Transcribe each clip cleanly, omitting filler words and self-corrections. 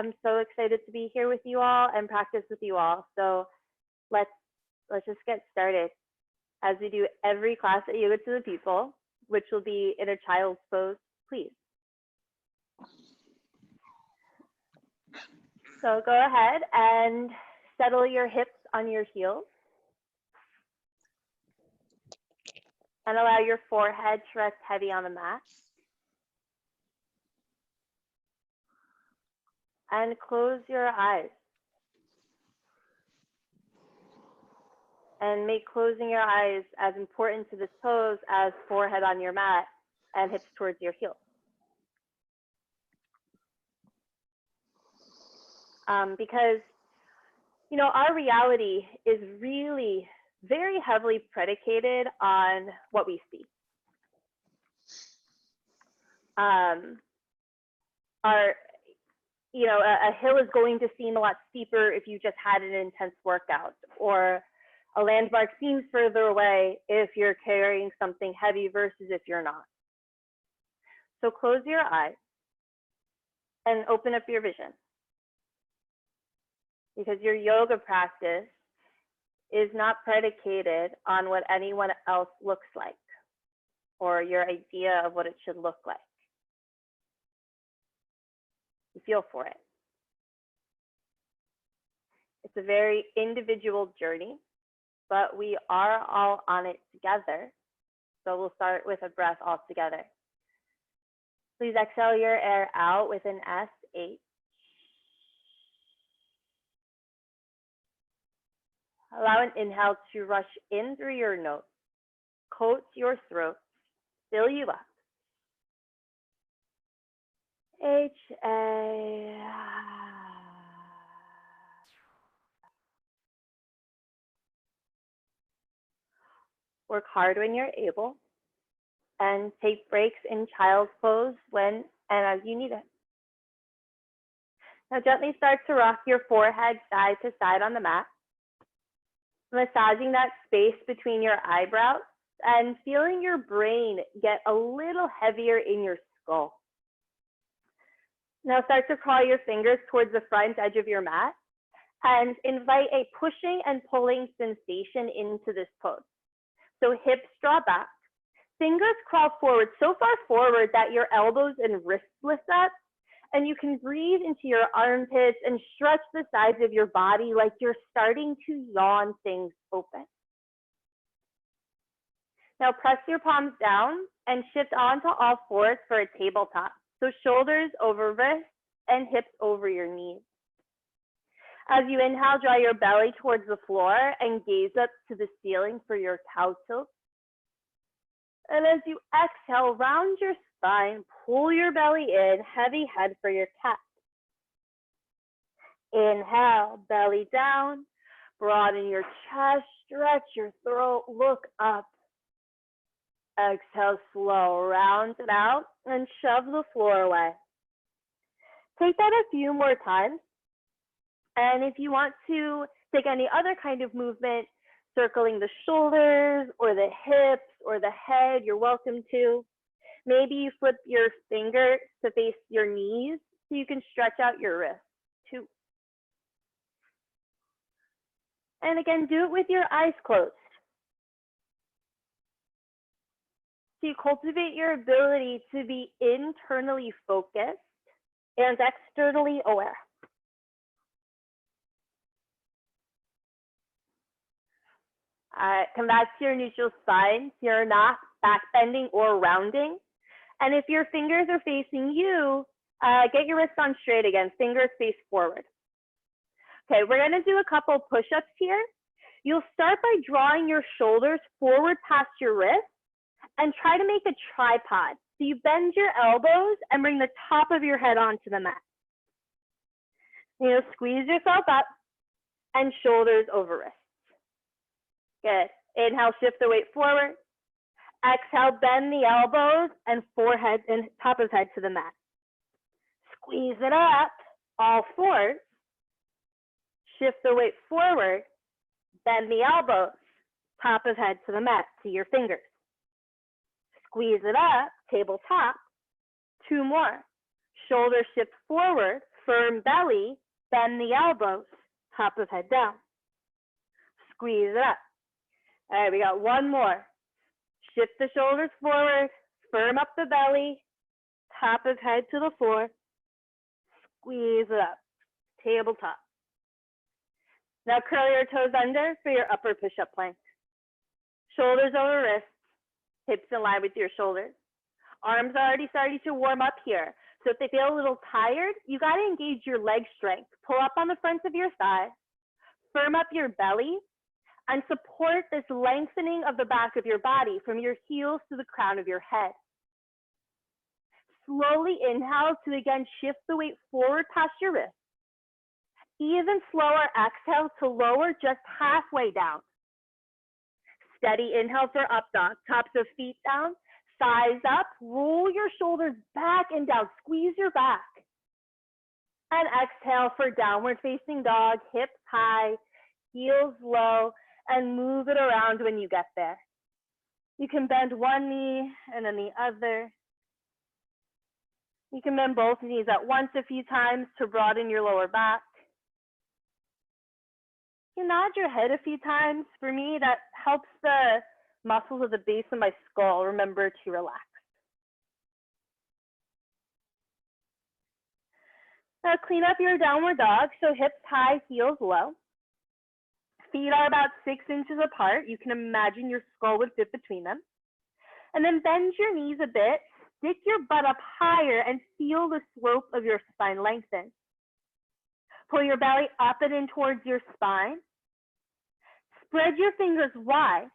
I'm so excited to be here with you all and practice with you all. So let's just get started. As we do every class at Yoga to the People, which will be in a child's pose, please. So go ahead and settle your hips on your heels. And allow your forehead to rest heavy on the mat. And close your eyes. And make closing your eyes as important to this pose as forehead on your mat and hips towards your heels. Because, you know, our reality is really very heavily predicated on what we see. A hill is going to seem a lot steeper if you just had an intense workout, or a landmark seems further away if you're carrying something heavy versus if you're not. So close your eyes and open up your vision, because your yoga practice is not predicated on what anyone else looks like or your idea of what it should look like. You feel for it. It's a very individual journey, but we are all on it together. So we'll start with a breath all together. Please exhale your air out with an S-H. Allow an inhale to rush in through your nose, coat your throat, fill you up. H-A. Work hard when you're able, and take breaks in child's pose when and as you need it. Now gently start to rock your forehead side to side on the mat, massaging that space between your eyebrows and feeling your brain get a little heavier in your skull. Now start to crawl your fingers towards the front edge of your mat and invite a pushing and pulling sensation into this pose. So hips draw back, fingers crawl forward, so far forward that your elbows and wrists lift up, and you can breathe into your armpits and stretch the sides of your body like you're starting to yawn things open. Now press your palms down and shift onto all fours for a tabletop. So shoulders over wrists and hips over your knees. As you inhale, draw your belly towards the floor and gaze up to the ceiling for your cow tilt. And as you exhale, round your spine, pull your belly in, heavy head for your cat. Inhale, belly down, broaden your chest, stretch your throat, look up. Exhale, slow, round it out and shove the floor away. Take that a few more times. And if you want to take any other kind of movement, circling the shoulders or the hips or the head, you're welcome to. Maybe you flip your fingers to face your knees so you can stretch out your wrists too. And again, do it with your eyes closed. So you cultivate your ability to be internally focused and externally aware. Come back to your neutral spine, so you're not back bending or rounding. And if your fingers are facing you, get your wrists on straight again, fingers face forward. Okay, we're gonna do a couple push-ups here. You'll start by drawing your shoulders forward past your wrists and try to make a tripod. So you bend your elbows and bring the top of your head onto the mat. Squeeze yourself up and shoulders over wrists. Good. Inhale, shift the weight forward. Exhale, bend the elbows and forehead and top of head to the mat. Squeeze it up, all fours. Shift the weight forward, bend the elbows, top of head to the mat, to your fingers. Squeeze it up, tabletop. Two more. Shoulders shift forward, Firm belly, bend the elbows, top of head down. Squeeze it up. All right, we got one more. Shift the shoulders forward, firm up the belly, top of head to the floor. Squeeze it up, tabletop. Now curl your toes under for your upper push-up plank. Shoulders over wrists, hips in line with your shoulders. Arms are already starting to warm up here. So if they feel a little tired, you got to engage your leg strength. Pull up on the fronts of your thighs, firm up your belly, and support this lengthening of the back of your body from your heels to the crown of your head. Slowly inhale to again shift the weight forward past your wrist. Even slower exhale to lower just halfway down. Steady inhale for up dog, tops of feet down, thighs up, roll your shoulders back and down, squeeze your back. And exhale for downward facing dog, hips high, heels low, and move it around when you get there. You can bend one knee and then the other. You can bend both knees at once a few times to broaden your lower back. You nod your head a few times. For me, that helps the muscles of the base of my skull remember to relax. Now clean up your downward dog, so hips high, heels low. Feet are about 6 inches apart. You can imagine your skull would fit between them. And then bend your knees a bit, stick your butt up higher and feel the slope of your spine lengthen. Pull your belly up and in towards your spine. Spread your fingers wide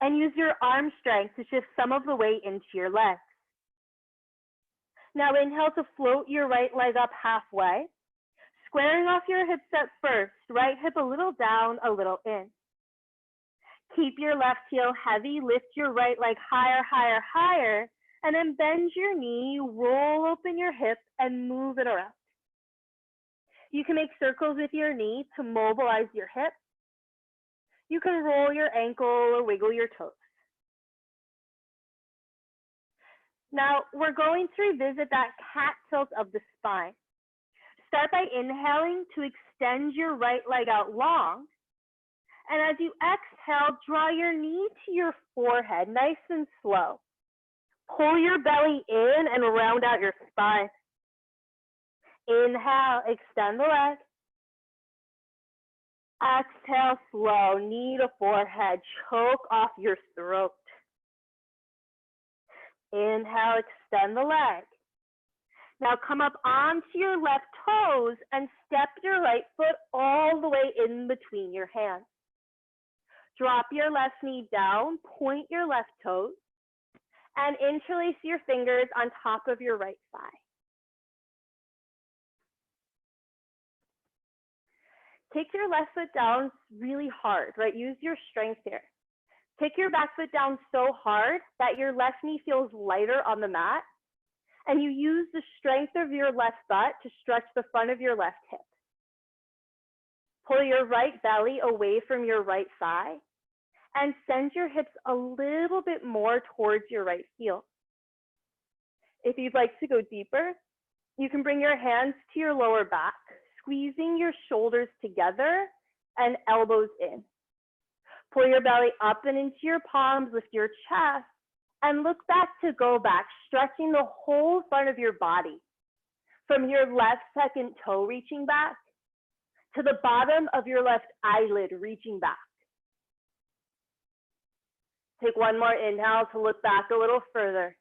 and use your arm strength to shift some of the weight into your legs. Now inhale to float your right leg up halfway, squaring off your hips at first, right hip a little down, a little in. Keep your left heel heavy, lift your right leg higher, higher, higher, and then bend your knee, roll open your hip, and move it around. You can make circles with your knee to mobilize your hip. You can roll your ankle or wiggle your toes. Now, we're going to revisit that cat tilt of the spine. Start by inhaling to extend your right leg out long. And as you exhale, draw your knee to your forehead, nice and slow. Pull your belly in and round out your spine. Inhale, extend the leg. Exhale, slow, knee to forehead, choke off your throat. Inhale, extend the leg. Now come up onto your left toes and step your right foot all the way in between your hands. Drop your left knee down, point your left toes, and interlace your fingers on top of your right thigh. Take your left foot down really hard, right? Use your strength here. Kick your back foot down so hard that your left knee feels lighter on the mat, and you use the strength of your left butt to stretch the front of your left hip. Pull your right belly away from your right thigh and send your hips a little bit more towards your right heel. If you'd like to go deeper, you can bring your hands to your lower back, squeezing your shoulders together and elbows in. Pull your belly up and into your palms, lift your chest, and look back to go back, stretching the whole front of your body. From your left second toe reaching back to the bottom of your left eyelid reaching back. Take one more inhale to look back a little further.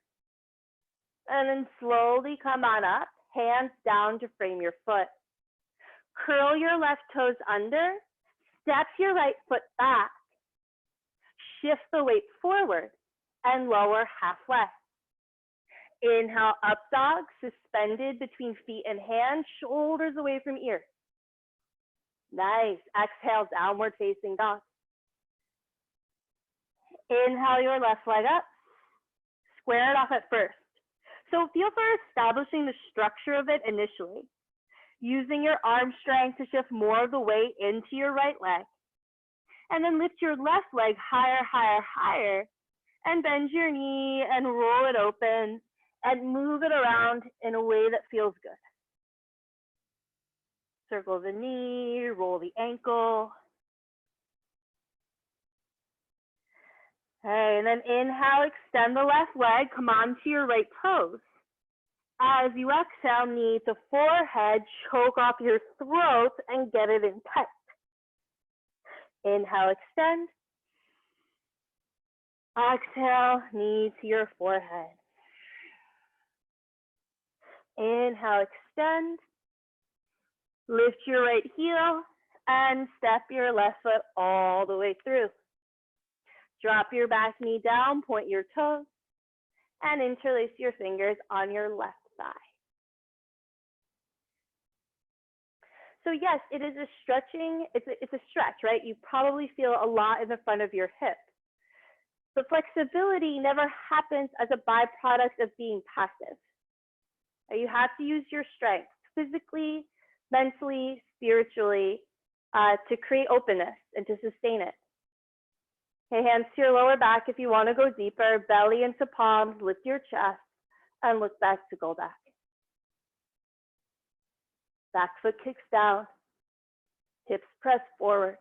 And then slowly come on up, hands down to frame your foot. Curl your left toes under, step your right foot back, shift the weight forward and lower halfway. Inhale, up dog, suspended between feet and hands, shoulders away from ears. Nice. Exhale, downward facing dog. Inhale your left leg up, square it off at first. So feel for establishing the structure of it initially, using your arm strength to shift more of the weight into your right leg. And then lift your left leg higher, higher, higher, and bend your knee and roll it open and move it around in a way that feels good. Circle the knee, roll the ankle. Okay, and then inhale, extend the left leg, come onto your right toes. As you exhale, knee to forehead, choke off your throat and get it in tight. Inhale, extend. Exhale, knee to your forehead. Inhale, extend. Lift your right heel and step your left foot all the way through. Drop your back knee down, point your toes, and interlace your fingers on your left thigh. So yes, it is a stretching, it's a stretch, right? You probably feel a lot in the front of your hip. But flexibility never happens as a byproduct of being passive. You have to use your strength physically, mentally, spiritually, to create openness and to sustain it. Okay, hands to your lower back if you want to go deeper, belly into palms, lift your chest, and look back to go back. Back foot kicks down, hips press forward.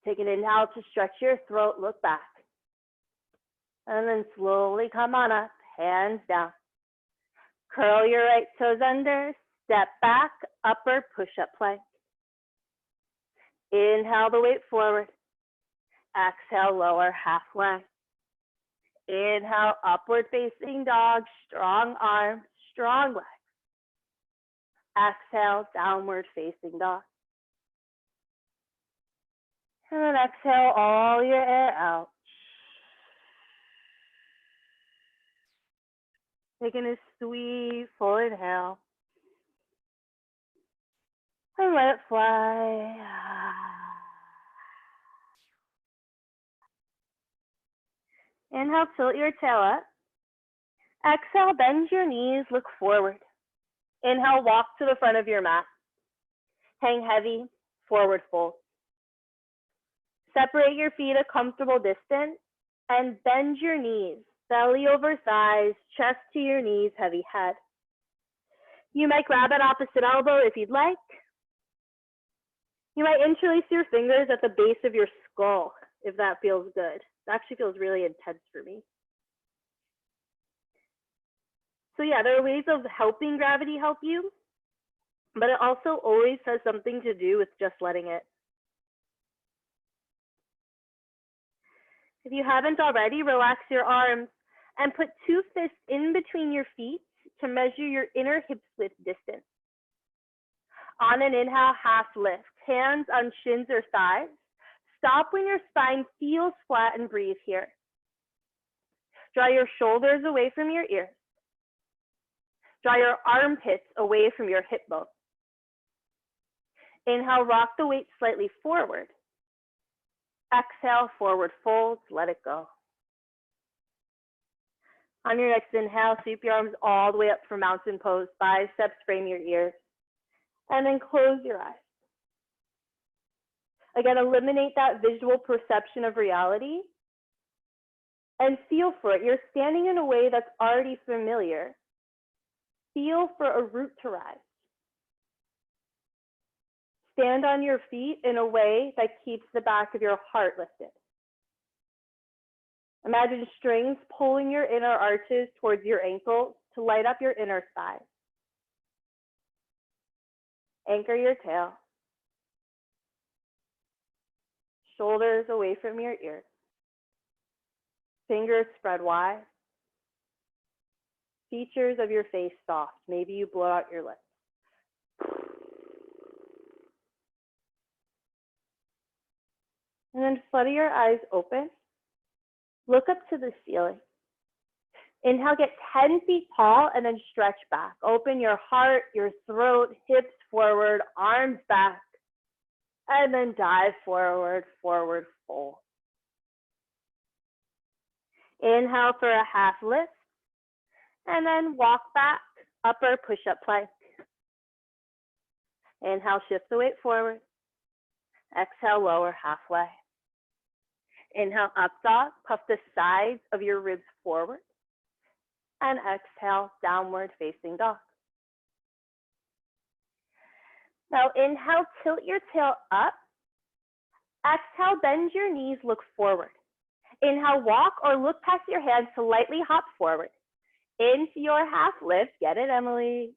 Take an inhale to stretch your throat, look back. And then slowly come on up, hands down. Curl your right toes under, step back, upper push-up plank. Inhale the weight forward. Exhale, lower halfway. Inhale, upward facing dog, strong arms, strong legs. Exhale, downward facing dog. And then exhale all your air out. Taking a sweet full inhale. And let it fly. Inhale, tilt your tail up. Exhale, bend your knees, look forward. Inhale, walk to the front of your mat. Hang heavy, forward fold. Separate your feet a comfortable distance and bend your knees, belly over thighs, chest to your knees, heavy head. You might grab an opposite elbow if you'd like. You might interlace your fingers at the base of your skull if that feels good. It actually feels really intense for me. So yeah, there are ways of helping gravity help you, but it also always has something to do with just letting it. If you haven't already, relax your arms and put two fists in between your feet to measure your inner hip width distance. On an inhale, half lift, hands on shins or thighs. Stop when your spine feels flat and breathe here. Draw your shoulders away from your ears. Draw your armpits away from your hip bone. Inhale, rock the weight slightly forward. Exhale, forward folds, let it go. On your next inhale, sweep your arms all the way up for mountain pose, biceps frame your ears, and then close your eyes. Again, eliminate that visual perception of reality and feel for it. You're standing in a way that's already familiar. Feel for a root to rise. Stand on your feet in a way that keeps the back of your heart lifted. Imagine strings pulling your inner arches towards your ankles to light up your inner thigh. Anchor your tail. Shoulders away from your ears. Fingers spread wide. Features of your face soft. Maybe you blow out your lips. And then flutter your eyes open. Look up to the ceiling. Inhale, get 10 feet tall and then stretch back. Open your heart, your throat, hips forward, arms back. And then dive forward, forward fold. Inhale for a half lift. And then walk back, upper push-up plank. Inhale, shift the weight forward. Exhale, lower halfway. Inhale, up dog, puff the sides of your ribs forward. And exhale, downward facing dog. Now inhale, tilt your tail up. Exhale, bend your knees, look forward. Inhale, walk or look past your hands to lightly hop forward. Into your half lift, get it, Emily.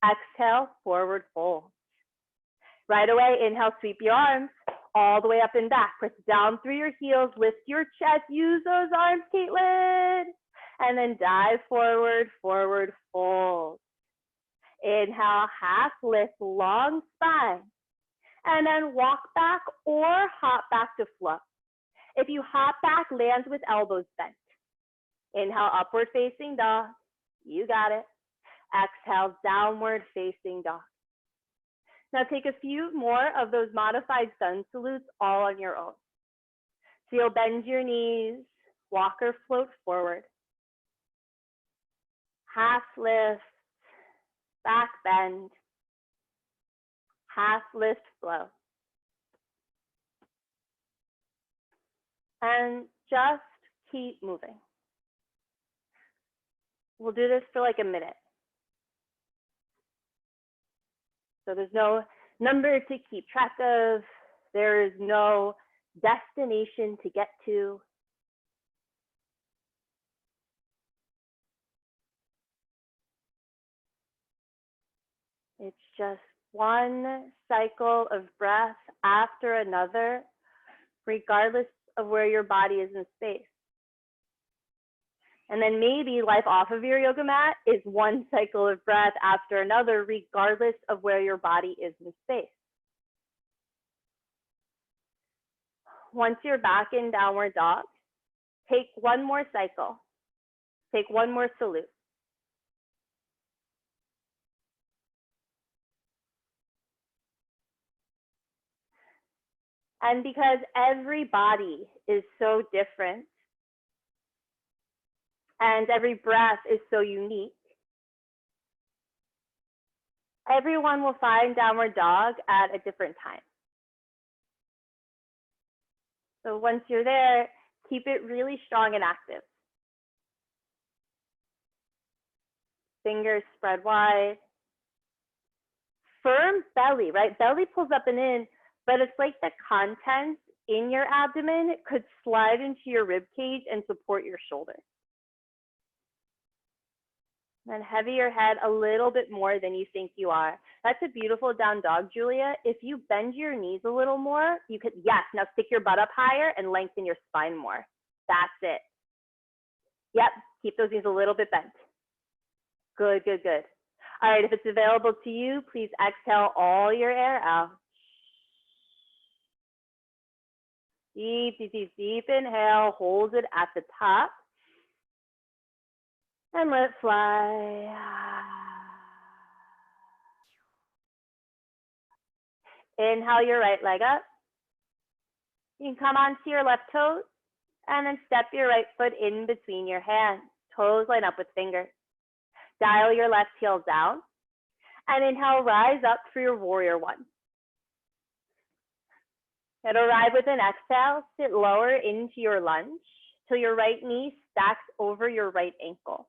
Exhale, forward fold. Right away, inhale, sweep your arms all the way up and back. Press down through your heels, lift your chest, use those arms, Caitlin. And then dive forward, forward fold. Inhale, half lift, long spine. And then walk back or hop back to flow. If you hop back, land with elbows bent. Inhale, upward facing dog. You got it. Exhale, downward facing dog. Now take a few more of those modified sun salutes all on your own. So you'll bend your knees, walk or float forward. Half lift, back bend, half lift flow. And just keep moving. We'll do this for like a minute. So there's no number to keep track of. There is no destination to get to. It's just one cycle of breath after another, regardless of where your body is in space. And then maybe life off of your yoga mat is one cycle of breath after another, regardless of where your body is in space. Once you're back in downward dog, take one more cycle. Take one more salute. And because every body is so different, and every breath is so unique, everyone will find downward dog at a different time. So once you're there, keep it really strong and active. Fingers spread wide. Firm belly, right? Belly pulls up and in, but it's like the contents in your abdomen could slide into your rib cage and support your shoulders. Then heavy your head a little bit more than you think you are. That's a beautiful down dog, Julia. If you bend your knees a little more, you could, yes, now stick your butt up higher and lengthen your spine more. That's it. Yep, keep those knees a little bit bent. Good, good, good. All right, if it's available to you, please exhale all your air out. Deep, deep, deep, deep inhale, hold it at the top. And let it fly. Inhale your right leg up. You can come onto your left toes and then step your right foot in between your hands. Toes line up with fingers. Dial your left heel down and inhale, rise up for your warrior one. And arrive with an exhale, sit lower into your lunge till your right knee stacks over your right ankle.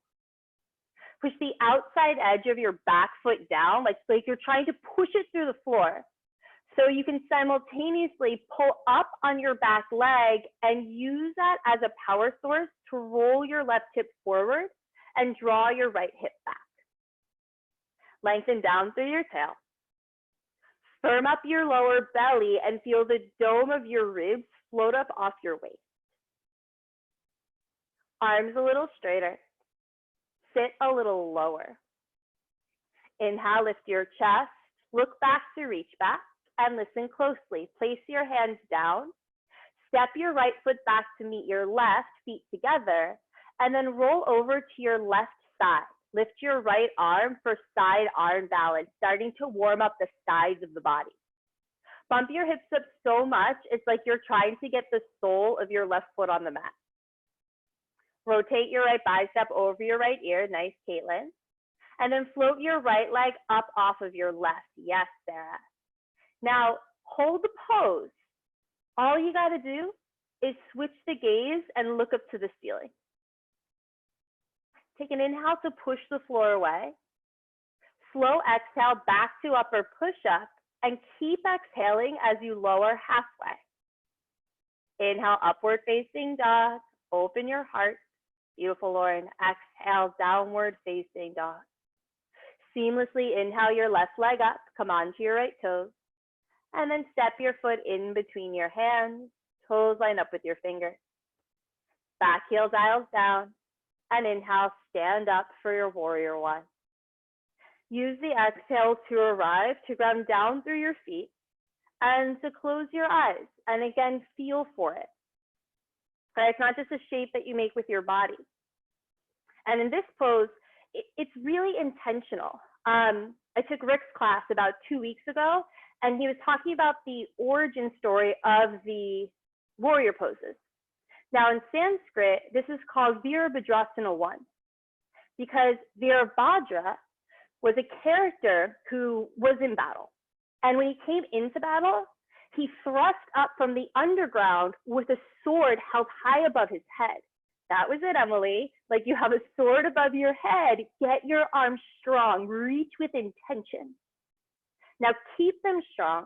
Push the outside edge of your back foot down, like you're trying to push it through the floor. So you can simultaneously pull up on your back leg and use that as a power source to roll your left hip forward and draw your right hip back. Lengthen down through your tail. Firm up your lower belly and feel the dome of your ribs float up off your waist. Arms a little straighter. Sit a little lower. Inhale, lift your chest, look back to reach back, and listen closely. Place your hands down, step your right foot back to meet your left, feet together, and then roll over to your left side. Lift your right arm for side arm balance, starting to warm up the sides of the body. Bump your hips up so much, it's like you're trying to get the sole of your left foot on the mat. Rotate your right bicep over your right ear. Nice, Caitlin. And then float your right leg up off of your left. Yes, Sarah. Now, hold the pose. All you got to do is switch the gaze and look up to the ceiling. Take an inhale to push the floor away. Slow exhale back to upper push-up. and keep exhaling as you lower halfway. Inhale, upward facing dog. Open your heart. Beautiful, Lauren. Exhale, downward facing dog. Seamlessly inhale your left leg up. Come onto your right toes. And then step your foot in between your hands. Toes line up with your fingers. Back heel dials down. And inhale, stand up for your warrior one. Use the exhale to arrive to ground down through your feet and to close your eyes. And again, feel for it. Okay, it's not just a shape that you make with your body. And in this pose, it's really intentional. I took Rick's class about 2 weeks ago, and he was talking about the origin story of the warrior poses. Now in Sanskrit, this is called Virabhadrasana 1, because Virabhadra was a character who was in battle. And when he came into battle, he thrust up from the underground with a sword held high above his head. That was it, Emily. Like, you have a sword above your head. Get your arms strong. Reach with intention. Now keep them strong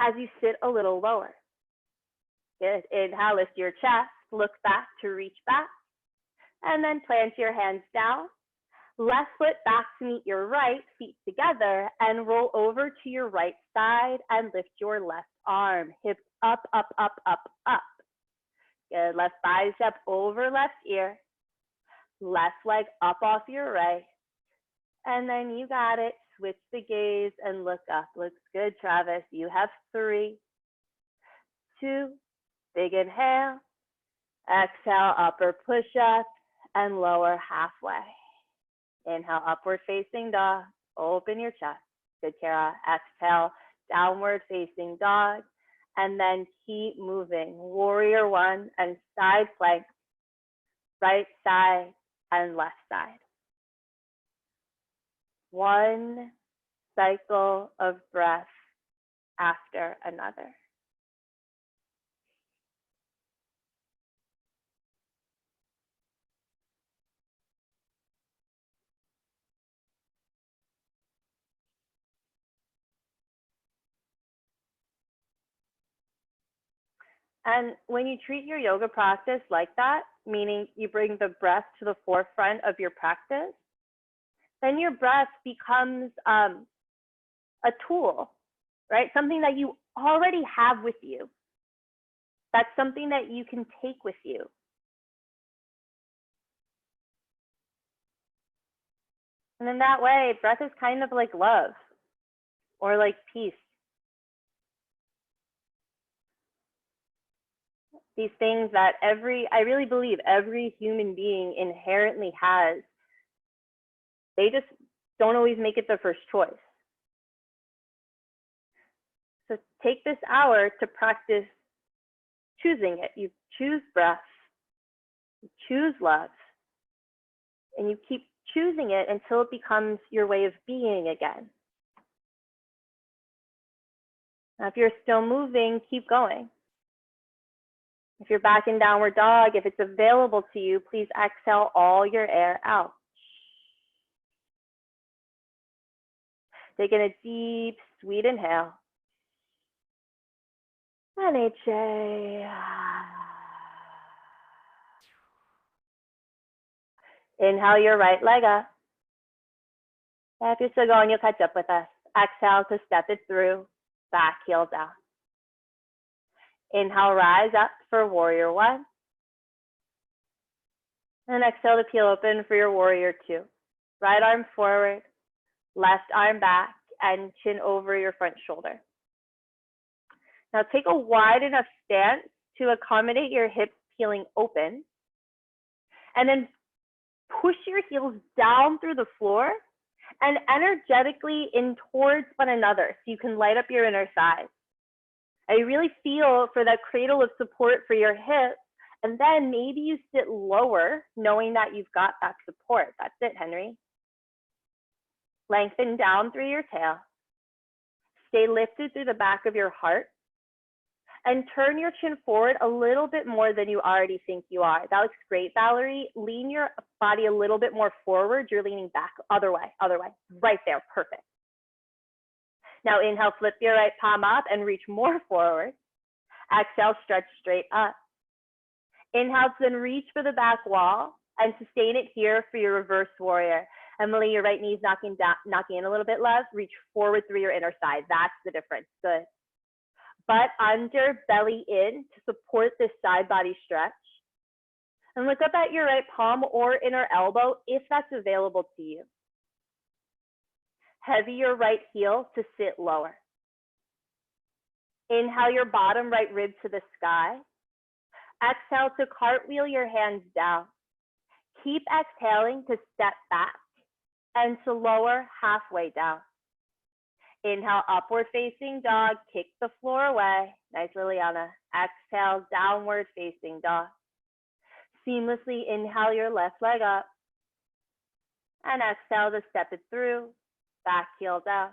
as you sit a little lower. Good. Inhale, lift your chest. Look back to reach back. And then plant your hands down. Left foot back to meet your right, feet together, and roll over to your right side and lift your left arm. Hips up, up, up, up, up. Good. Left bicep over left ear. Left leg up off your right. And then you got it. Switch the gaze and look up. Looks good, Travis. You have 3, 2, big inhale. Exhale, upper push up and lower halfway. Inhale, upward facing dog. Open your chest. Good, Kara. Exhale, downward facing dog. And then keep moving. Warrior one and side plank. Right side and left side. One cycle of breath after another. And when you treat your yoga practice like that, meaning you bring the breath to the forefront of your practice, then your breath becomes a tool, right? Something that you already have with you. That's something that you can take with you. And in that way, breath is kind of like love or like peace. These things that I really believe every human being inherently has. They just don't always make it their first choice. So take this hour to practice choosing it. You choose breath, you choose love, and you keep choosing it until it becomes your way of being again. Now, if you're still moving, keep going. If you're back in downward dog, if it's available to you, please exhale all your air out. Taking a deep, sweet inhale. And exhale. Inhale your right leg up. If you're still going, you'll catch up with us. Exhale to step it through, back heel down. Inhale, rise up for warrior one. And exhale to peel open for your warrior two. Right arm forward, left arm back, and chin over your front shoulder. Now take a wide enough stance to accommodate your hips peeling open. And then push your heels down through the floor and energetically in towards one another so you can light up your inner thighs. I really feel for that cradle of support for your hips, and then maybe you sit lower knowing that you've got that support. That's it, Henry. Lengthen down through your tail. Stay lifted through the back of your heart. And turn your chin forward a little bit more than you already think you are. That looks great, Valerie. Lean your body a little bit more forward. You're leaning back, other way, right there, perfect. Now inhale, flip your right palm up and reach more forward. Exhale, stretch straight up. Inhale, then reach for the back wall and sustain it here for your reverse warrior. Emily, your right knee's knocking in a little bit left. Reach forward through your inner thigh. That's the difference. Good. Butt under, belly in to support this side body stretch. And look up at your right palm or inner elbow if that's available to you. Heavy your right heel to sit lower. Inhale your bottom right rib to the sky. Exhale to cartwheel your hands down. Keep exhaling to step back and to lower halfway down. Inhale, upward facing dog, kick the floor away. Nice, Liliana. Exhale, downward facing dog. Seamlessly inhale your left leg up. And exhale to step it through, back heel down.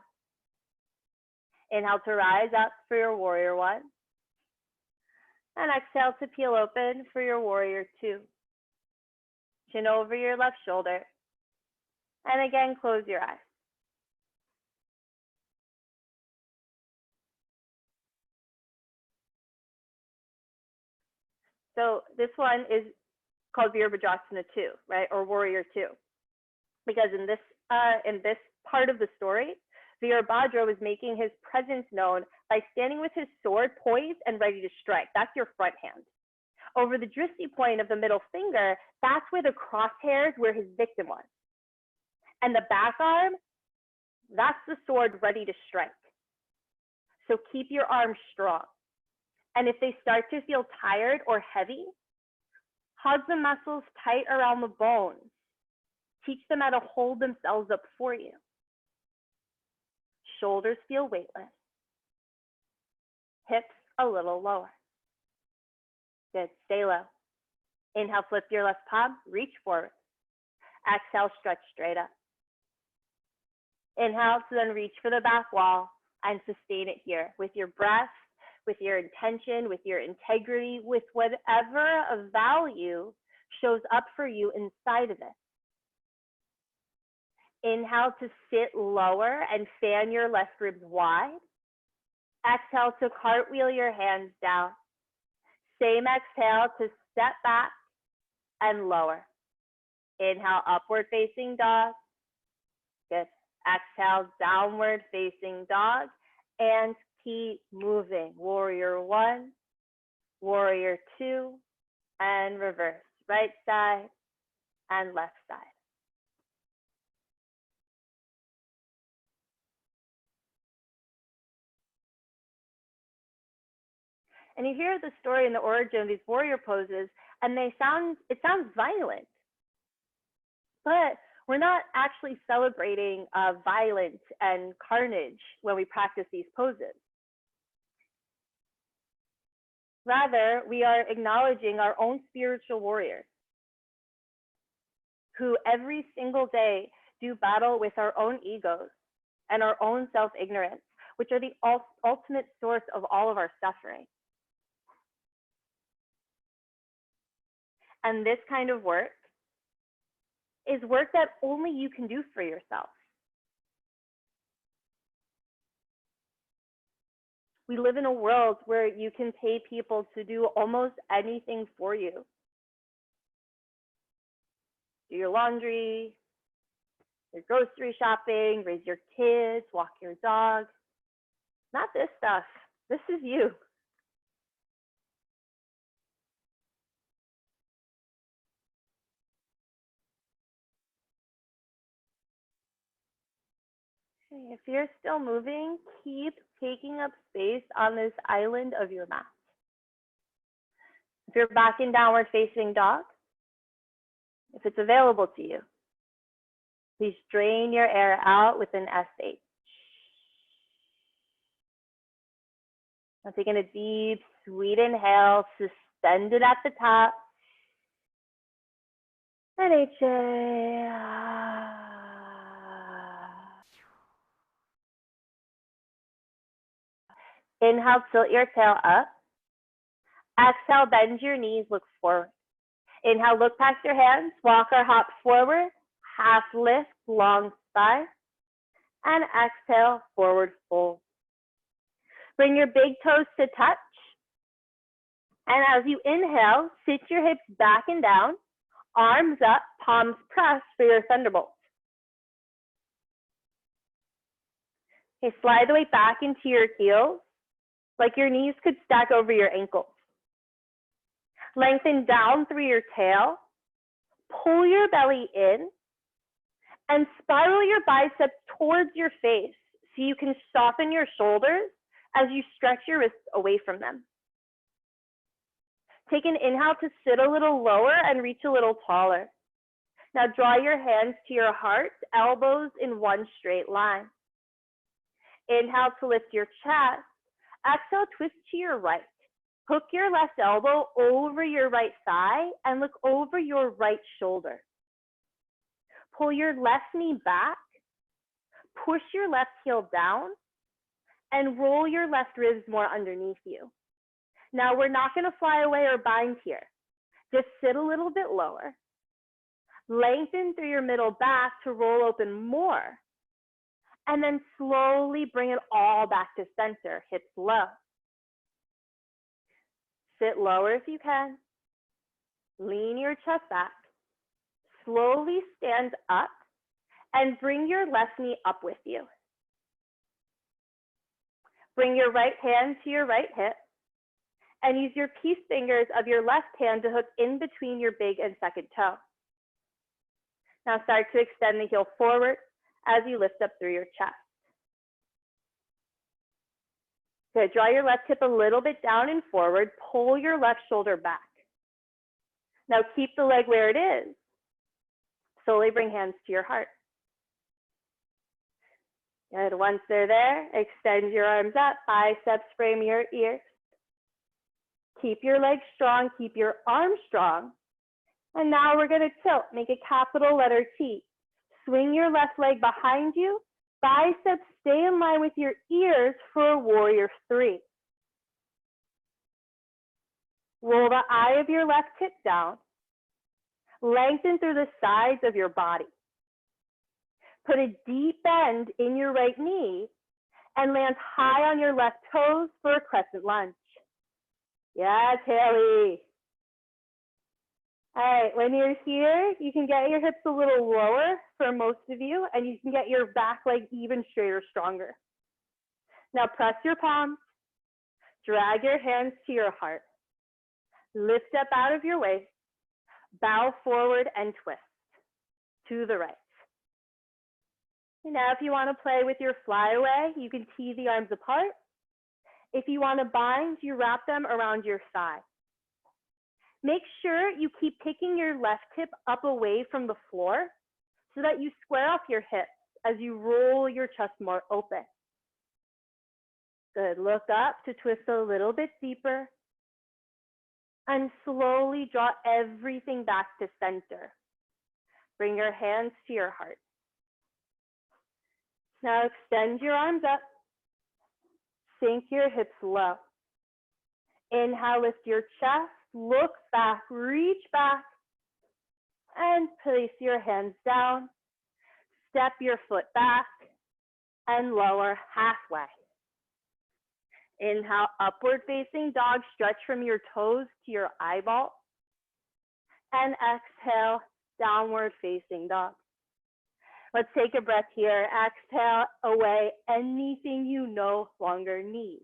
Inhale to rise up for your warrior one. And exhale to peel open for your warrior two. Chin over your left shoulder. And again, close your eyes. So this one is called Virabhadrasana 2, right? Or warrior 2. Because in this part of the story, Virabhadra was making his presence known by standing with his sword poised and ready to strike. That's your front hand. Over the drishti point of the middle finger, that's where the crosshairs where his victim was. And the back arm, that's the sword ready to strike. So keep your arms strong. And if they start to feel tired or heavy, hug the muscles tight around the bones. Teach them how to hold themselves up for you. Shoulders feel weightless. Hips a little lower. Good, stay low. Inhale, flip your left palm, reach forward. Exhale, stretch straight up. Inhale to then reach for the back wall and sustain it here with your breath, with your intention, with your integrity, with whatever of value shows up for you inside of it. Inhale to sit lower and fan your left ribs wide. Exhale to cartwheel your hands down. Same exhale to step back and lower. Inhale, upward facing dog. Good. Exhale, downward facing dog. And keep moving. Warrior one, warrior two, and reverse. Right side and left side. And you hear the story and the origin of these warrior poses, and it sounds violent. But we're not actually celebrating violence and carnage when we practice these poses. Rather, we are acknowledging our own spiritual warriors who every single day do battle with our own egos and our own self-ignorance, which are the ultimate source of all of our suffering. And this kind of work is work that only you can do for yourself. We live in a world where you can pay people to do almost anything for you. Do your laundry, your grocery shopping, raise your kids, walk your dog. Not this stuff. This is you. If you're still moving, keep taking up space on this island of your mat. If you're back in downward facing dog, if it's available to you, please drain your air out with an SH. Now taking a deep, sweet inhale, suspended at the top, and HA. Inhale, tilt your tail up. Exhale, bend your knees, look forward. Inhale, look past your hands, walk or hop forward, half lift, long spine. And exhale, forward fold. Bring your big toes to touch. And as you inhale, sit your hips back and down, arms up, palms pressed for your thunderbolt. Okay, slide the weight back into your heels, like your knees could stack over your ankles. Lengthen down through your tail, pull your belly in, and spiral your biceps towards your face so you can soften your shoulders as you stretch your wrists away from them. Take an inhale to sit a little lower and reach a little taller. Now draw your hands to your heart, elbows in one straight line. Inhale to lift your chest. Exhale, twist to your right. Hook your left elbow over your right thigh and look over your right shoulder. Pull your left knee back, push your left heel down, and roll your left ribs more underneath you. Now we're not going to fly away or bind here. Just sit a little bit lower. Lengthen through your middle back to roll open more. And then slowly bring it all back to center, hips low. Sit lower if you can. Lean your chest back. Slowly stand up and bring your left knee up with you. Bring your right hand to your right hip and use your peace fingers of your left hand to hook in between your big and second toe. Now start to extend the heel forward as you lift up through your chest. Good, draw your left hip a little bit down and forward, pull your left shoulder back. Now keep the leg where it is. Slowly bring hands to your heart. Good, once they're there, extend your arms up, biceps frame your ears. Keep your legs strong, keep your arms strong. And now we're gonna tilt, make a capital letter T. Swing your left leg behind you, biceps stay in line with your ears for a warrior three. Roll the eye of your left hip down. Lengthen through the sides of your body. Put a deep bend in your right knee and land high on your left toes for a crescent lunge. Yes, Haley. All right, when you're here, you can get your hips a little lower for most of you, and you can get your back leg even straighter, stronger. Now press your palms, drag your hands to your heart. Lift up out of your waist, bow forward and twist to the right. And now if you want to play with your flyaway, you can tee the arms apart. If you want to bind, you wrap them around your thigh. Make sure you keep kicking your left hip up away from the floor so that you square off your hips as you roll your chest more open. Good, look up to twist a little bit deeper and slowly draw everything back to center. Bring your hands to your heart. Now extend your arms up, sink your hips low. Inhale, lift your chest. Look back, reach back, and place your hands down. Step your foot back and lower halfway. Inhale, upward facing dog, stretch from your toes to your eyeball. And exhale, downward facing dog. Let's take a breath here. Exhale away anything you no longer need.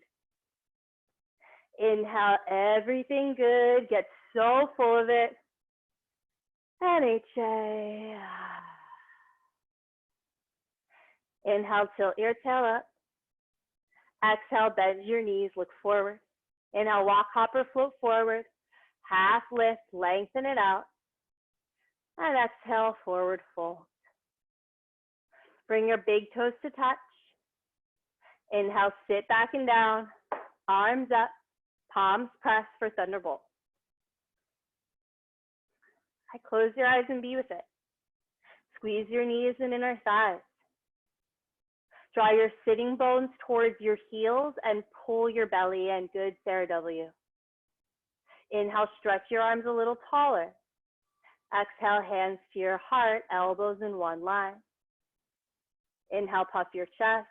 Inhale, everything good. Get so full of it. And HA. Inhale, tilt your tail up. Exhale, bend your knees, look forward. Inhale, walk, hop, or float forward. Half lift, lengthen it out. And exhale, forward fold. Bring your big toes to touch. Inhale, sit back and down. Arms up. Palms pressed for thunderbolt. Close your eyes and be with it. Squeeze your knees and inner thighs. Draw your sitting bones towards your heels and pull your belly in. Good, Sarah W. Inhale, stretch your arms a little taller. Exhale, hands to your heart, elbows in one line. Inhale, puff your chest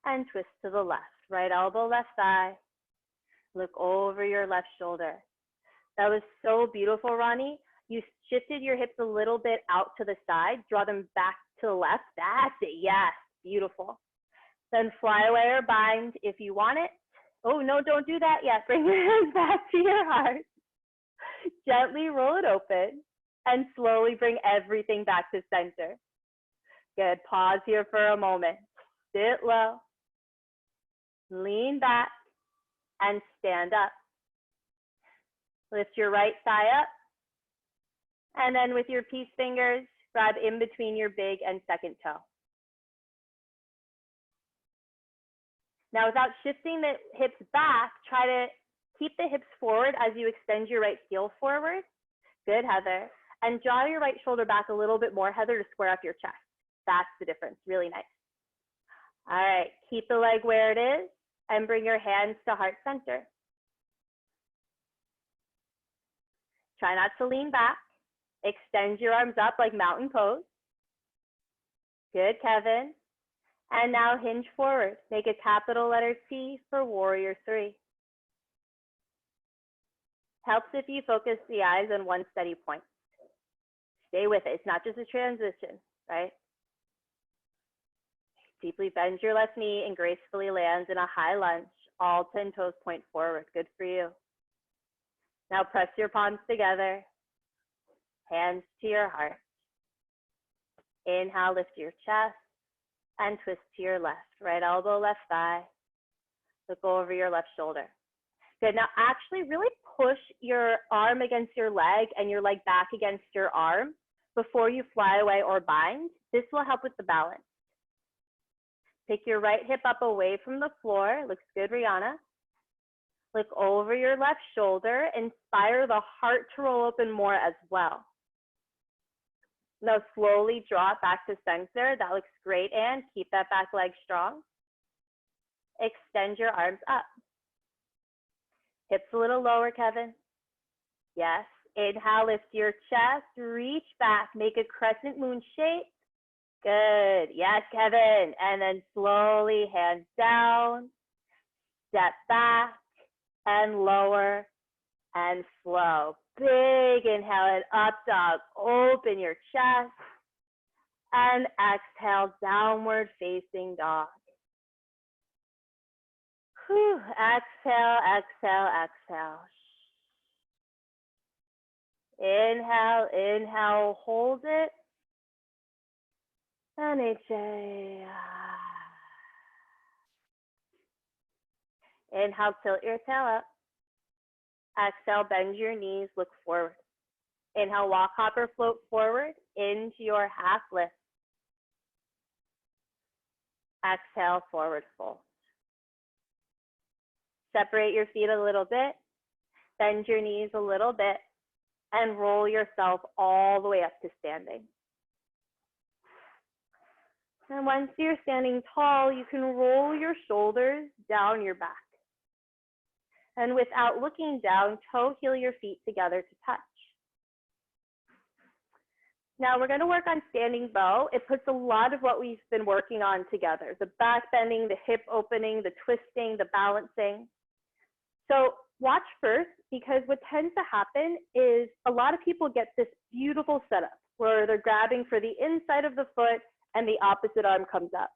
and twist to the left. Right elbow, left thigh. Look over your left shoulder. That was so beautiful, Ronnie. You shifted your hips a little bit out to the side. Draw them back to the left. That's it. Yes. Beautiful. Then fly away or bind if you want it. Oh, no, don't do that yet. Bring your hands back to your heart. Gently roll it open and slowly bring everything back to center. Good. Pause here for a moment. Sit low. Lean back and stand up. Lift your right thigh up. And then with your peace fingers, grab in between your big and second toe. Now, without shifting the hips back, try to keep the hips forward as you extend your right heel forward. Good, Heather. And draw your right shoulder back a little bit more, Heather, to square up your chest. That's the difference. Really nice. All right, keep the leg where it is and bring your hands to heart center. Try not to lean back. Extend your arms up like mountain pose. Good, Kevin. And now hinge forward. Make a capital letter T for warrior 3. Helps if you focus the eyes on one steady point. Stay with it. It's not just a transition, right? Deeply bend your left knee and gracefully land in a high lunge. All 10 toes point forward. Good for you. Now press your palms together. Hands to your heart. Inhale, lift your chest and twist to your left. Right elbow, left thigh. Look over your left shoulder. Good. Now actually really push your arm against your leg and your leg back against your arm before you fly away or bind. This will help with the balance. Pick your right hip up away from the floor. Looks good, Rihanna. Look over your left shoulder. Inspire the heart to roll open more as well. Now slowly draw it back to center. That looks great, and keep that back leg strong. Extend your arms up. Hips a little lower, Kevin. Yes. Inhale, lift your chest, reach back, make a crescent moon shape. Good. Yes, Kevin. And then slowly hands down, step back and lower and slow. Big inhale and up dog. Open your chest and exhale, downward facing dog. Whew. Exhale, exhale, exhale. Inhale, inhale, hold it. And exhale. Inhale, tilt your tail up. Exhale, bend your knees, look forward. Inhale, walk, hop, or float forward into your half lift. Exhale, forward fold. Separate your feet a little bit, bend your knees a little bit, and roll yourself all the way up to standing. And once you're standing tall, you can roll your shoulders down your back. And without looking down, toe heel your feet together to touch. Now we're going to work on standing bow. It puts a lot of what we've been working on together. The back bending, the hip opening, the twisting, the balancing. So watch first, because what tends to happen is a lot of people get this beautiful setup where they're grabbing for the inside of the foot and the opposite arm comes up.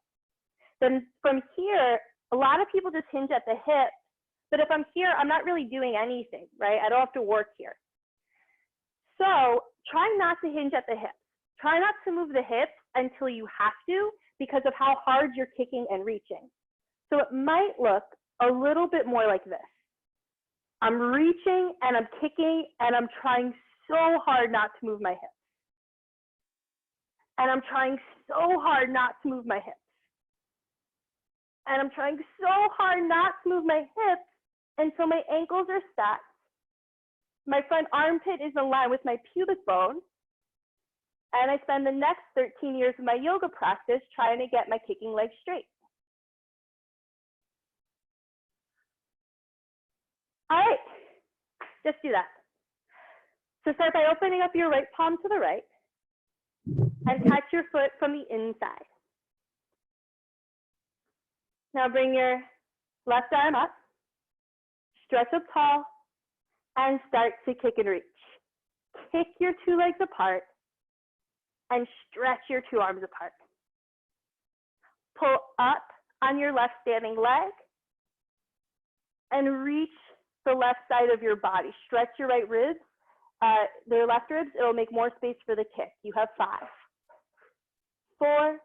Then from here, a lot of people just hinge at the hip, but if I'm here, I'm not really doing anything, right? I don't have to work here. So try not to hinge at the hips. Try not to move the hips until you have to, because of how hard you're kicking and reaching. So it might look a little bit more like this. I'm reaching and I'm kicking and I'm trying so hard not to move my hips. And I'm trying so hard not to move my hips. And I'm trying so hard not to move my hips until my ankles are stacked. My front armpit is in line with my pubic bone. And I spend the next 13 years of my yoga practice trying to get my kicking leg straight. All right, just do that. So start by opening up your right palm to the right and touch your foot from the inside. Now bring your left arm up, stretch up tall, and start to kick and reach. Kick your two legs apart and stretch your two arms apart. Pull up on your left standing leg and reach the left side of your body. Stretch your right ribs, the left ribs. It'll make more space for the kick. You have 5, 4,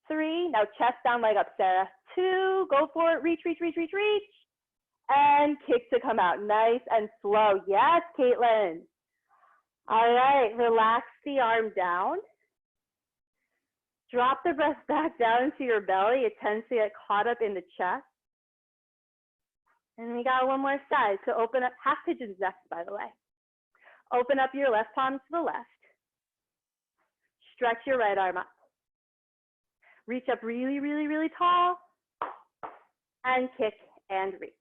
3. Now chest down, leg up, Sarah. 2, go for it. Reach, reach, reach, reach, reach. And kick to come out. Nice and slow. Yes, Caitlin. All right, relax the arm down. Drop the breath back down into your belly. It tends to get caught up in the chest. And we got one more side. So open up, half pigeons next, by the way. Open up your left palm to the left. Stretch your right arm up. Reach up really, really, really tall. And kick and reach.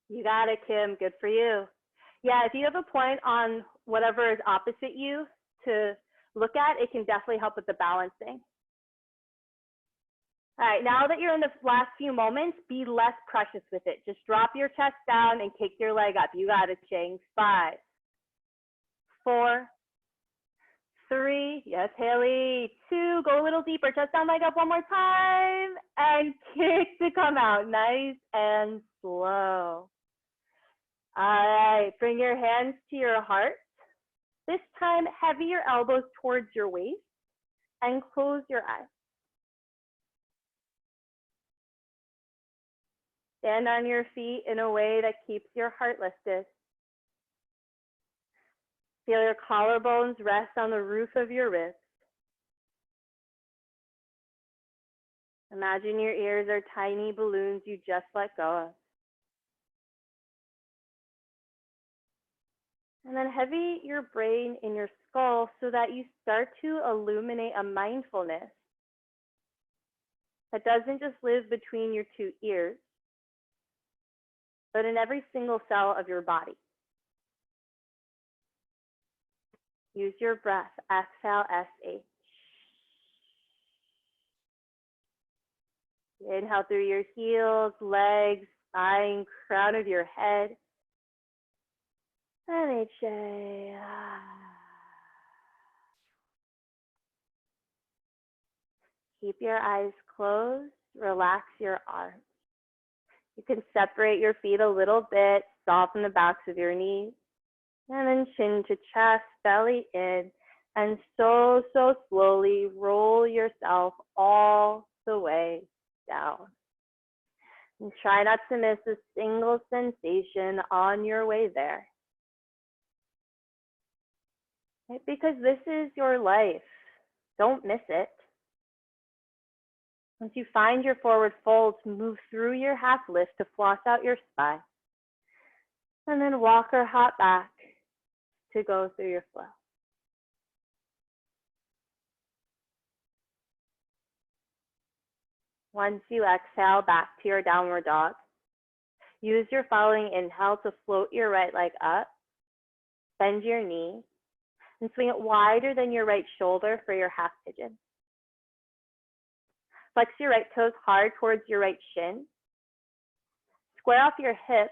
You got it, Kim. Good for you. Yeah, if you have a point on whatever is opposite you to look at, it can definitely help with the balancing. All right, now that you're in the last few moments, be less precious with it. Just drop your chest down and kick your leg up. You got it, Ching. 5, 4, 3, yes, Haley. 2, go a little deeper. Chest down, leg up one more time. And kick to come out. Nice and slow. All right, bring your hands to your heart. This time, heavy your elbows towards your waist and close your eyes. Stand on your feet in a way that keeps your heart lifted. Feel your collarbones rest on the roof of your ribs. Imagine your ears are tiny balloons you just let go of. And then heavy your brain in your skull so that you start to illuminate a mindfulness that doesn't just live between your two ears, but in every single cell of your body. Use your breath. Exhale, SH. Inhale through your heels, legs, spine, crown of your head. And HA. Keep your eyes closed. Relax your arms. You can separate your feet a little bit, soften the backs of your knees, and then chin to chest, belly in, and so slowly roll yourself all the way down. And try not to miss a single sensation on your way there. Right? Because this is your life. Don't miss it. Once you find your forward fold, move through your half lift to floss out your spine. And then walk or hop back to go through your flow. Once you exhale back to your downward dog, use your following inhale to float your right leg up, bend your knee, and swing it wider than your right shoulder for your half pigeon. Flex your right toes hard towards your right shin. Square off your hips,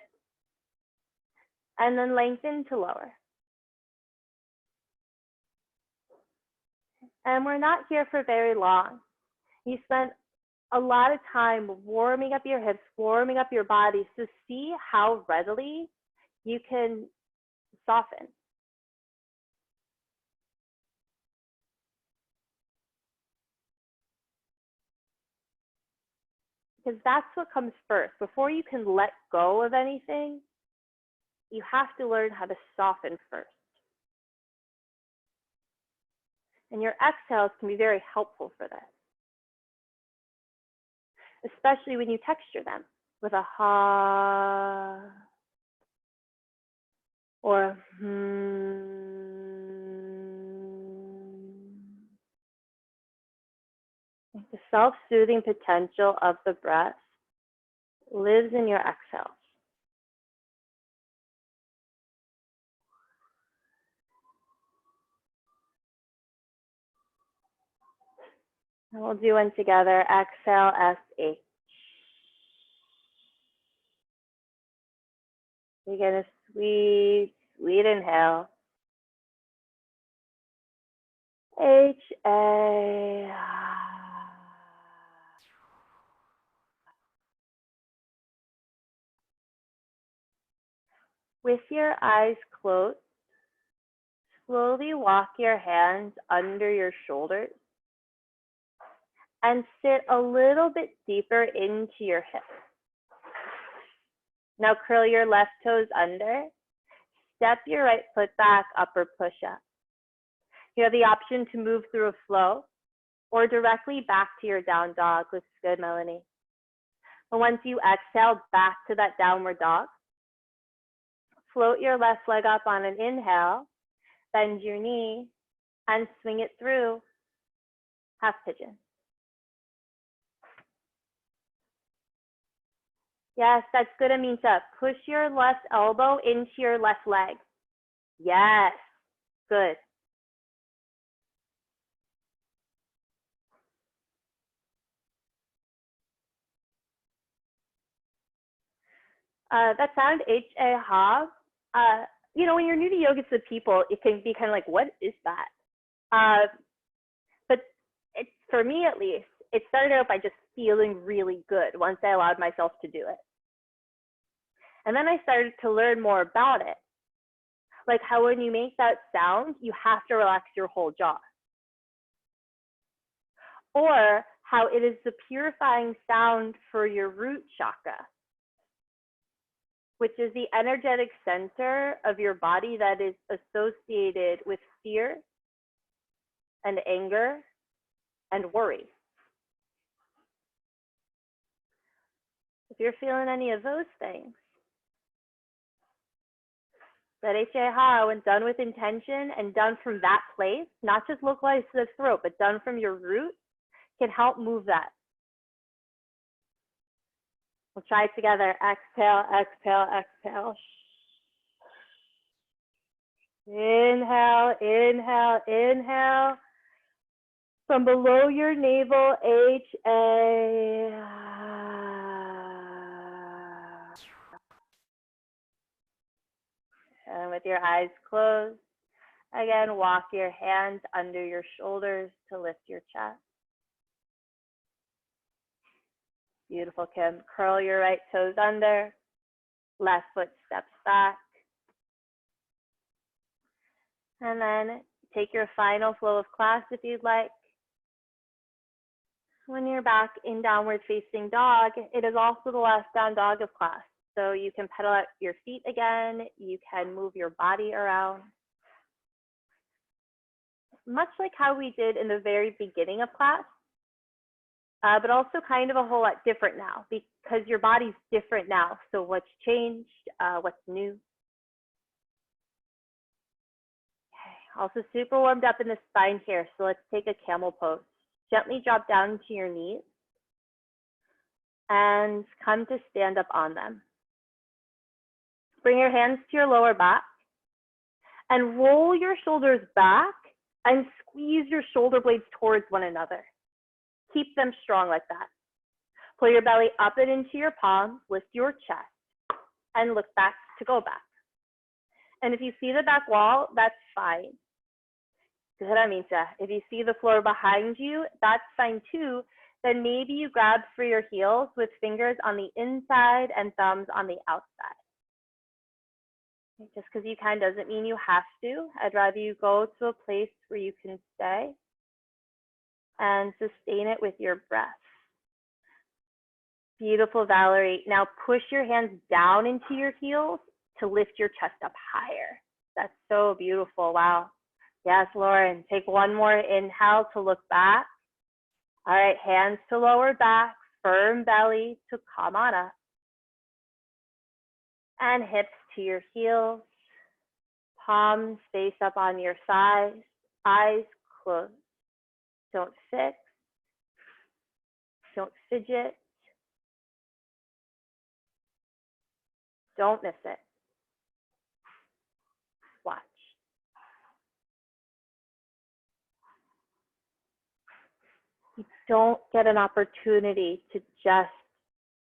and then lengthen to lower. And we're not here for very long. You spent a lot of time warming up your hips, warming up your body, so see how readily you can soften. Because that's what comes first. Before you can let go of anything, you have to learn how to soften first. And your exhales can be very helpful for this, especially when you texture them with a ha or a The self-soothing potential of the breath lives in your exhales. And we'll do one together. Exhale, SH. You're going to sweet inhale. HA. With your eyes closed, slowly walk your hands under your shoulders and sit a little bit deeper into your hips. Now curl your left toes under. Step your right foot back, upper push-up. You have the option to move through a flow or directly back to your down dog. Looks good, Melanie. And once you exhale, back to that downward dog. Float your left leg up on an inhale, bend your knee, and swing it through half pigeon. Yes, that's good, Aminta. Push your left elbow into your left leg. Yes, good. That sound, H-A-ha. You know, when you're new to yoga to people, it can be kind of like, what is that? But it's, for me at least, it started out by just feeling really good once I allowed myself to do it. And then I started to learn more about it. Like how when you make that sound, you have to relax your whole jaw. Or how it is the purifying sound for your root chakra, which is the energetic center of your body that is associated with fear and anger and worry. If you're feeling any of those things, that HA-ha, when done with intention and done from that place, not just localized to the throat, but done from your root, can help move that. We'll try it together. Exhale, exhale, exhale. Inhale, inhale, inhale. From below your navel, H-A. And with your eyes closed, again, walk your hands under your shoulders to lift your chest. Beautiful, Kim. Curl your right toes under. Left foot steps back. And then take your final flow of class if you'd like. When you're back in downward facing dog, it is also the last down dog of class. So you can pedal out your feet again. You can move your body around. Much like how we did in the very beginning of class, but also kind of a whole lot different now because your body's different now. So what's changed, what's new? Okay. Also super warmed up in the spine here. So let's take a camel pose. Gently drop down to your knees and come to stand up on them. Bring your hands to your lower back and roll your shoulders back and squeeze your shoulder blades towards one another. Keep them strong like that. Pull your belly up and into your palms, lift your chest, and look back to go back. And if you see the back wall, that's fine. If you see the floor behind you, that's fine too. Then maybe you grab for your heels with fingers on the inside and thumbs on the outside. Just because you can doesn't mean you have to. I'd rather you go to a place where you can stay and sustain it with your breath. Beautiful, Valerie. Now push your hands down into your heels to lift your chest up higher. That's so beautiful. Wow. Yes, Lauren. Take one more inhale to look back. All right, hands to lower back, firm belly to come on up. And hips to your heels. Palms face up on your sides, eyes closed. Don't fix. Don't fidget. Don't miss it. Watch. don't get an opportunity to just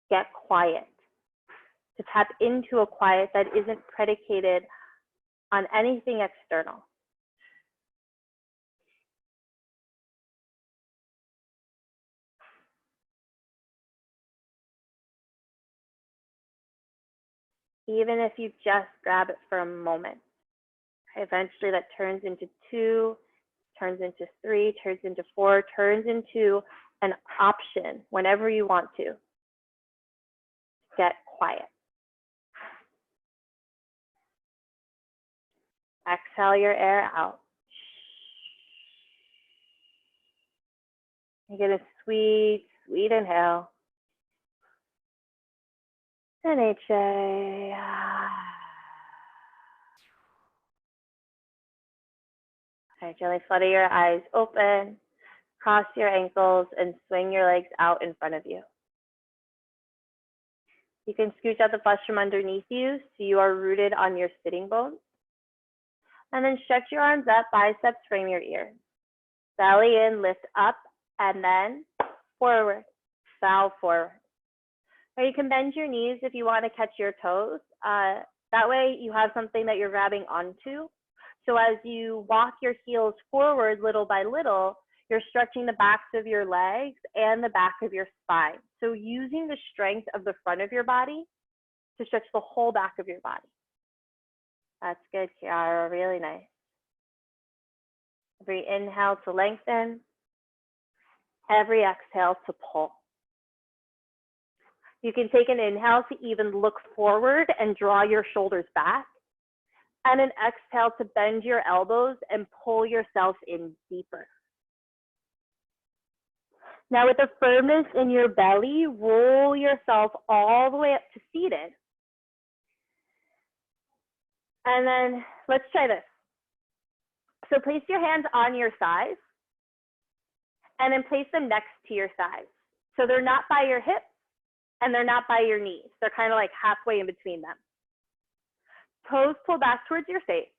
get quiet, to tap into a quiet that isn't predicated on anything external. Even if you just grab it for a moment. Eventually that turns into 2, turns into 3, turns into 4, turns into an option whenever you want to. Get quiet. Exhale your air out. You get a sweet, sweet inhale. And HA. All right, gently flutter your eyes open, cross your ankles, and swing your legs out in front of you. You can scooch out the flesh from underneath you so you are rooted on your sitting bones. And then stretch your arms up, biceps frame your ears. Belly in, lift up, and then forward, bow forward. Or you can bend your knees if you want to catch your toes. That way you have something that you're grabbing onto. So as you walk your heels forward little by little, you're stretching the backs of your legs and the back of your spine. So using the strength of the front of your body to stretch the whole back of your body. That's good, Kiara, really nice. Every inhale to lengthen, every exhale to pull. You can take an inhale to even look forward and draw your shoulders back, and an exhale to bend your elbows and pull yourself in deeper. Now with the firmness in your belly, roll yourself all the way up to seated. And then let's try this. So place your hands on your thighs and then place them next to your thighs. So they're not by your hips and they're not by your knees. They're kind of like halfway in between them. Toes pull back towards your face.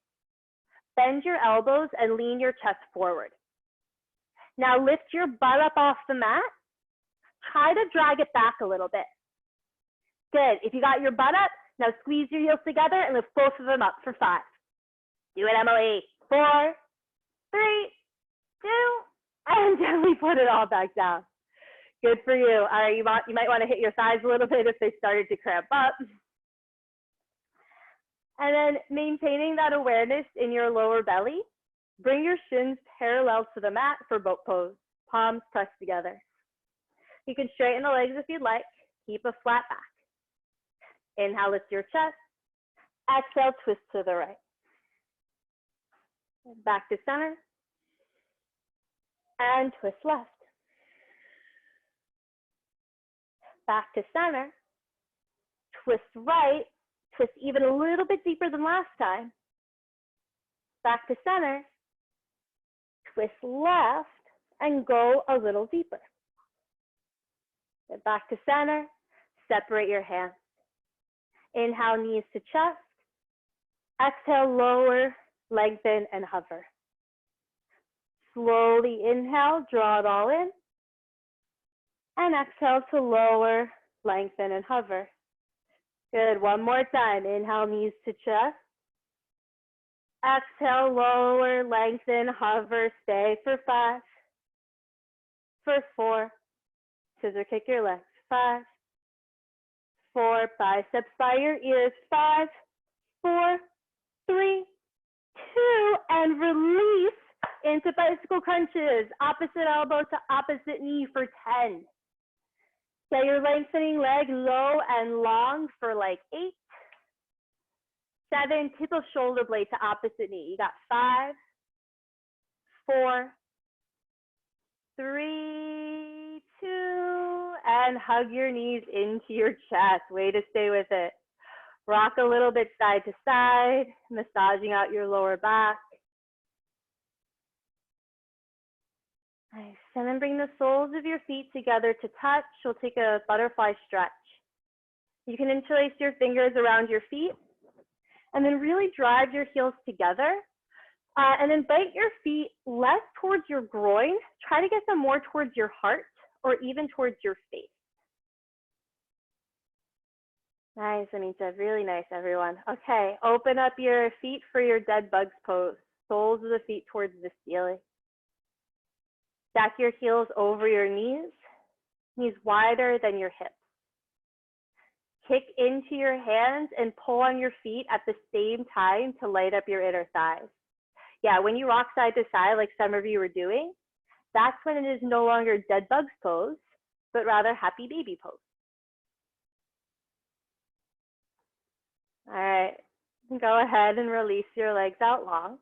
Bend your elbows and lean your chest forward. Now lift your butt up off the mat. Try to drag it back a little bit. Good. If you got your butt up, now squeeze your heels together and lift both of them up for 5. Do it, Emily. 4, 3, 2, and gently put it all back down. Good for you. All right, you might want to hit your thighs a little bit if they started to cramp up. And then maintaining that awareness in your lower belly, bring your shins parallel to the mat for boat pose, palms pressed together. You can straighten the legs if you'd like, keep a flat back. Inhale, lift your chest. Exhale, twist to the right. Back to center. And twist left. Back to center. Twist right. Twist even a little bit deeper than last time. Back to center. Twist left and go a little deeper. Get back to center. Separate your hands. Inhale, knees to chest. Exhale, lower, lengthen, and hover. Slowly inhale, draw it all in. And exhale to lower, lengthen, and hover. Good, one more time. Inhale, knees to chest. Exhale, lower, lengthen, hover, stay for 5. For 4, scissor kick your legs. 5, 4, biceps by your ears. 5, 4, 3, 2, and release into bicycle crunches. Opposite elbow to opposite knee for 10. Get your lengthening leg low and long for like 8. 7, tip of shoulder blade to opposite knee. You got 5, 4, 3, 2, and hug your knees into your chest. Way to stay with it. Rock a little bit side to side, massaging out your lower back. Nice. And then bring the soles of your feet together to touch. We'll take a butterfly stretch. You can interlace your fingers around your feet and then really drive your heels together And invite your feet less towards your groin. Try to get them more towards your heart or even towards your face. Nice, Anita. Really nice, everyone. Okay, open up your feet for your dead bugs pose. Soles of the feet towards the ceiling. Stack your heels over your knees wider than your hips. Kick into your hands and pull on your feet at the same time to light up your inner thighs. Yeah, when you rock side to side, like some of you were doing, that's when it is no longer dead bugs pose, but rather happy baby pose. All right, go ahead and release your legs out long.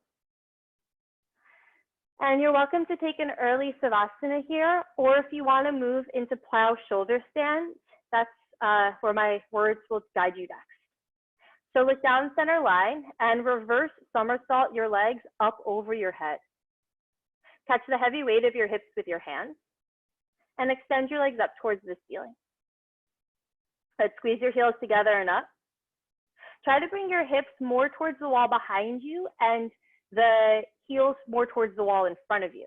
And you're welcome to take an early Savasana here, or if you want to move into plow shoulder stand, that's where my words will guide you next. So look down center line and reverse somersault your legs up over your head. Catch the heavy weight of your hips with your hands and extend your legs up towards the ceiling. Let's squeeze your heels together and up. Try to bring your hips more towards the wall behind you and the heels more towards the wall in front of you.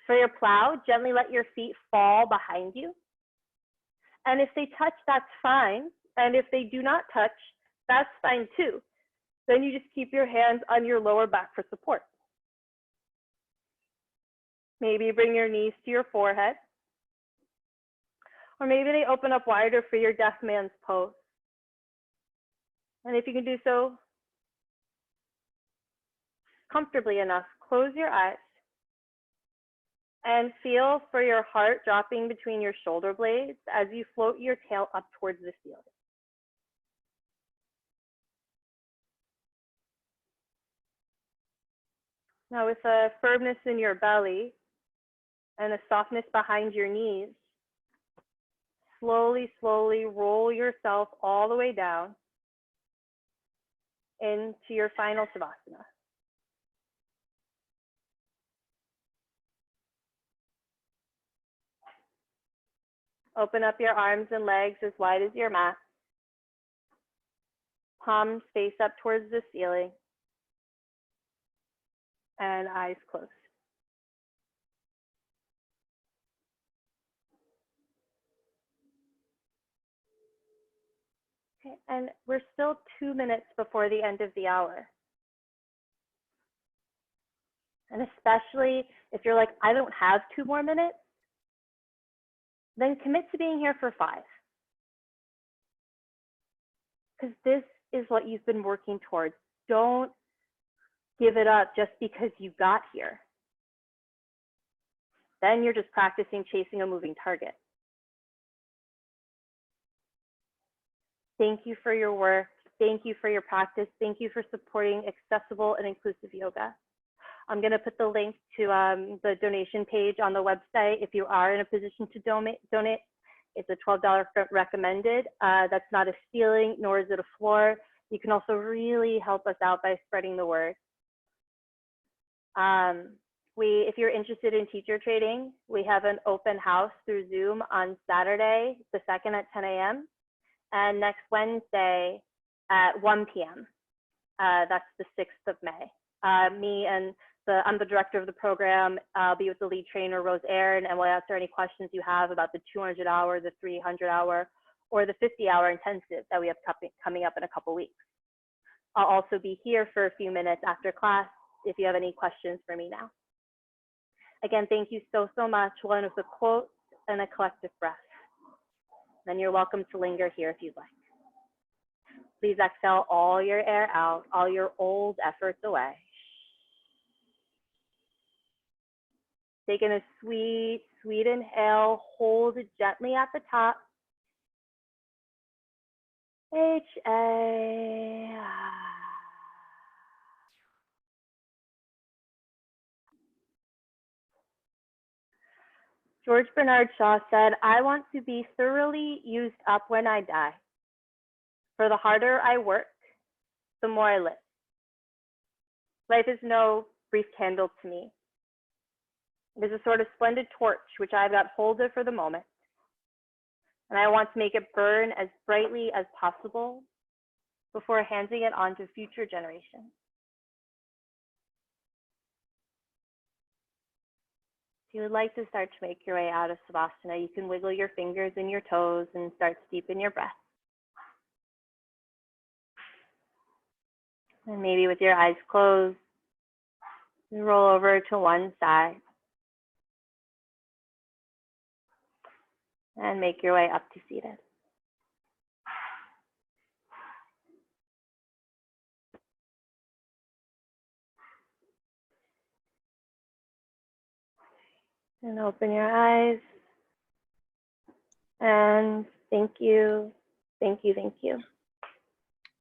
For your plow, gently let your feet fall behind you. And if they touch, that's fine. And if they do not touch, that's fine too. Then you just keep your hands on your lower back for support. Maybe bring your knees to your forehead. Or maybe they open up wider for your deaf man's pose. And if you can do so comfortably enough, close your eyes and feel for your heart dropping between your shoulder blades as you float your tail up towards the ceiling. Now with a firmness in your belly and a softness behind your knees, slowly, slowly roll yourself all the way down into your final Savasana. Open up your arms and legs as wide as your mat. Palms face up towards the ceiling. And eyes closed. Okay, and we're still 2 minutes before the end of the hour. And especially if you're like, I don't have 2 more minutes, then commit to being here for 5. Because this is what you've been working towards. Don't give it up just because you got here. Then you're just practicing chasing a moving target. Thank you for your work. Thank you for your practice. Thank you for supporting accessible and inclusive yoga. I'm going to put the link to the donation page on the website if you are in a position to donate. It's a $12 recommended. That's not a ceiling, nor is it a floor. You can also really help us out by spreading the word. If you're interested in teacher training, we have an open house through Zoom on Saturday, the 2nd at 10 a.m. and next Wednesday at 1 p.m. That's the 6th of May. I'm the director of the program. I'll be with the lead trainer, Rose Erin, and we'll answer any questions you have about the 200-hour, the 300-hour, or the 50-hour intensive that we have coming up in a couple weeks. I'll also be here for a few minutes after class if you have any questions for me now. Again, thank you so, so much. We'll end with a quote and a collective breath. Then you're welcome to linger here if you'd like. Please exhale all your air out, all your old efforts away. Taking a sweet, sweet inhale, hold it gently at the top. H-A. George Bernard Shaw said, I want to be thoroughly used up when I die. For the harder I work, the more I live. Life is no brief candle to me. It is a sort of splendid torch which I've got hold of for the moment. And I want to make it burn as brightly as possible before handing it on to future generations. If you would like to start to make your way out of Savasana, you can wiggle your fingers and your toes and start to deepen your breath. And maybe with your eyes closed, you roll over to one side and make your way up to seated. And open your eyes. And thank you, thank you, thank you.